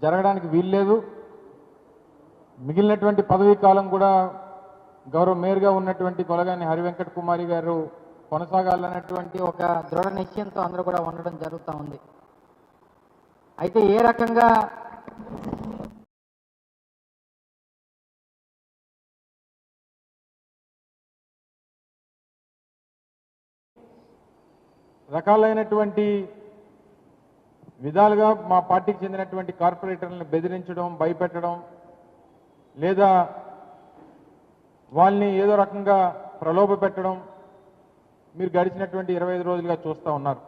జరగడానికి వీల్లేదు. మిగిలినటువంటి పదవీ కాలం కూడా గౌరవ మేయర్గా ఉన్నటువంటి కొలగాని హరివెంకట కుమారి గారు కొనసాగాలన్నటువంటి ఒక దృఢ నిశ్చయంతో అందరూ కూడా ఉండడం జరుగుతూ ఉంది. అయితే ఏ రకంగా రకాలైనటువంటి విధాలుగా మా పార్టీకి చెందినటువంటి కార్పొరేటర్లను బెదిరించడం, భయపెట్టడం, లేదా వాళ్ళని ఏదో రకంగా ప్రలోభ పెట్టడం మీరు గడిచినటువంటి 25 రోజులుగా చూస్తూ ఉన్నారు.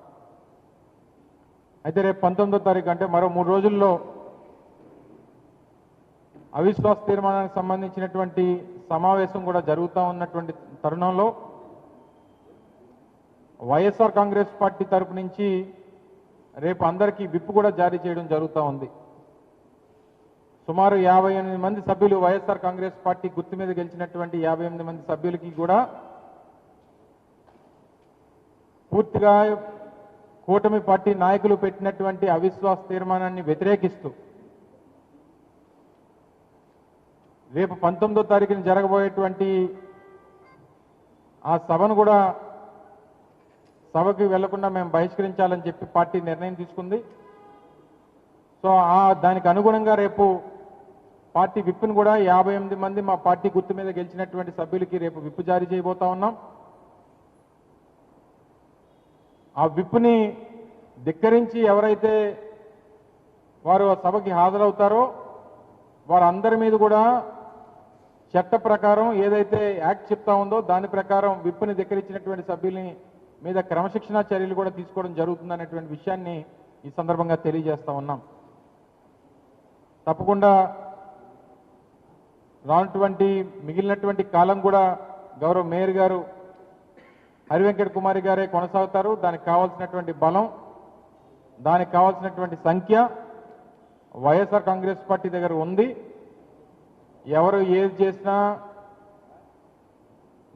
అయితే రేపు 19వ తారీఖు అంటే మరో 3 రోజుల్లో అవిశ్వాస తీర్మానానికి సంబంధించినటువంటి సమావేశం కూడా జరుగుతూ ఉన్నటువంటి తరుణంలో వైఎస్ఆర్ కాంగ్రెస్ పార్టీ తరపు నుంచి రేపు అందరికీ విప్ కూడా జారీ చేయడం జరుగుతూ ఉంది. సుమారు 58 మంది సభ్యులు వైఎస్ఆర్ కాంగ్రెస్ పార్టీ గుర్తు మీద గెలిచినటువంటి 58 మంది సభ్యులకి కూడా పూర్తిగా కూటమి పార్టీ నాయకులు పెట్టినటువంటి అవిశ్వాస తీర్మానాన్ని వ్యతిరేకిస్తూ రేపు 19వ తారీఖున జరగబోయేటువంటి ఆ సభను కూడా సభకి వెళ్లకుండా మేము బహిష్కరించాలని చెప్పి పార్టీ నిర్ణయం తీసుకుంది. సో దానికి అనుగుణంగా రేపు పార్టీ విప్ను కూడా 58 మంది మా పార్టీ గుర్తు మీద గెలిచినటువంటి సభ్యులకి రేపు విప్ జారీ చేయబోతా ఉన్నాం. ఆ విప్ని ధిక్కరించి ఎవరైతే వారు ఆ సభకి హాజరవుతారో వారందరి మీద కూడా చట్ట ప్రకారం ఏదైతే యాక్ట్ చెప్తా ఉందో దాని ప్రకారం విప్ని ధిక్కరించినటువంటి సభ్యుల్ని మీద క్రమశిక్షణా చర్యలు కూడా తీసుకోవడం జరుగుతుందనేటువంటి విషయాన్ని ఈ సందర్భంగా తెలియజేస్తా ఉన్నాం. తప్పకుండా రానటువంటి మిగిలినటువంటి కాలం కూడా గౌరవ మేయర్ గారు హరివెంకట కుమారి గారే కొనసాగుతారు. దానికి కావాల్సినటువంటి బలం, దానికి కావాల్సినటువంటి సంఖ్య వైఎస్ఆర్ కాంగ్రెస్ పార్టీ దగ్గర ఉంది. ఎవరు ఏది చేసినా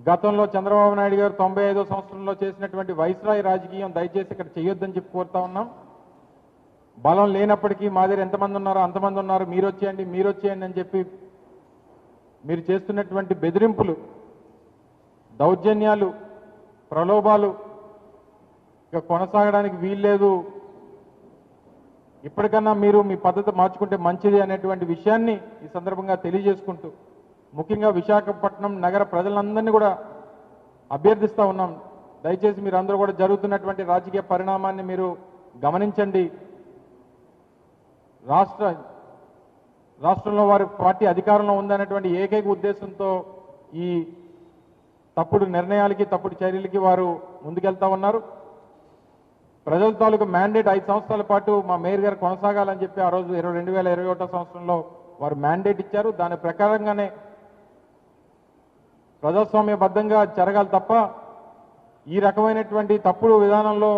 గతంలో చంద్రబాబు నాయుడు గారు 95వ సంవత్సరంలో చేసినటువంటి వైస్రాయ్ రాజకీయం దయచేసి ఇక్కడ చేయొద్దని చెప్పి కోరుతా ఉన్నాం. బలం లేనప్పటికీ మా దగ్గర ఎంతమంది ఉన్నారో అంతమంది ఉన్నారు, మీరు వచ్చేయండి అని చెప్పి మీరు చేస్తున్నటువంటి బెదిరింపులు, దౌర్జన్యాలు, ప్రలోభాలు ఇక కొనసాగడానికి వీల్లేదు. ఇప్పటికన్నా మీరు మీ పద్ధతి మార్చుకుంటే మంచిది అనేటువంటి విషయాన్ని ఈ సందర్భంగా తెలియజేసుకుంటూ ముఖ్యంగా విశాఖపట్నం నగర ప్రజలందరినీ కూడా అభ్యర్థిస్తూ ఉన్నాం. దయచేసి మీరు అందరూ కూడా జరుగుతున్నటువంటి రాజకీయ పరిణామాన్ని మీరు గమనించండి. రాష్ట్రంలో వారి పార్టీ అధికారంలో ఉందనేటువంటి ఏకైక ఉద్దేశంతో ఈ తప్పుడు నిర్ణయాలకి, తప్పుడు చర్యలకి వారు ముందుకెళ్తా ఉన్నారు. ప్రజల తాలూకు మ్యాండేట్ 5 సంవత్సరాల పాటు మా మేయర్ గారు కొనసాగాలని చెప్పి ఆ రోజు 2021 సంవత్సరంలో వారు మ్యాండేట్ ఇచ్చారు. దాని ప్రకారంగానే ప్రజాస్వామ్యబద్ధంగా జరగాలి తప్ప ఈ రకమైనటువంటి తప్పుడు విధానంలో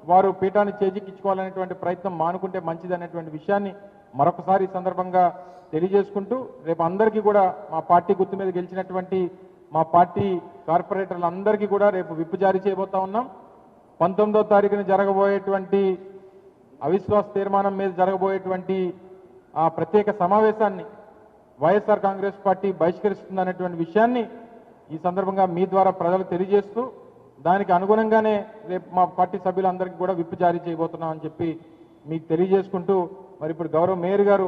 వారు పీఠాన్ని చేజిక్కించుకోవాలనేటువంటి ప్రయత్నం మానుకుంటే మంచిది అనేటువంటి విషయాన్ని మరొకసారి ఈ సందర్భంగా తెలియజేసుకుంటూ రేపు అందరికీ కూడా మా పార్టీ గుర్తు మీద గెలిచినటువంటి మా పార్టీ కార్పొరేటర్లందరికీ కూడా రేపు విప్ జారీ చేయబోతా ఉన్నాం. 19వ తారీఖున జరగబోయేటువంటి అవిశ్వాస తీర్మానం మీద జరగబోయేటువంటి ఆ ప్రత్యేక సమావేశాన్ని వైఎస్ఆర్ కాంగ్రెస్ పార్టీ బహిష్కరిస్తుందనేటువంటి విషయాన్ని ఈ సందర్భంగా మీ ద్వారా ప్రజలకు తెలియజేస్తూ దానికి అనుగుణంగానే రేపు మా పార్టీ సభ్యులందరికీ కూడా విప్ జారీ చేయబోతున్నామని చెప్పి మీకు తెలియజేసుకుంటూ మరి ఇప్పుడు గౌరవ మేయర్ గారు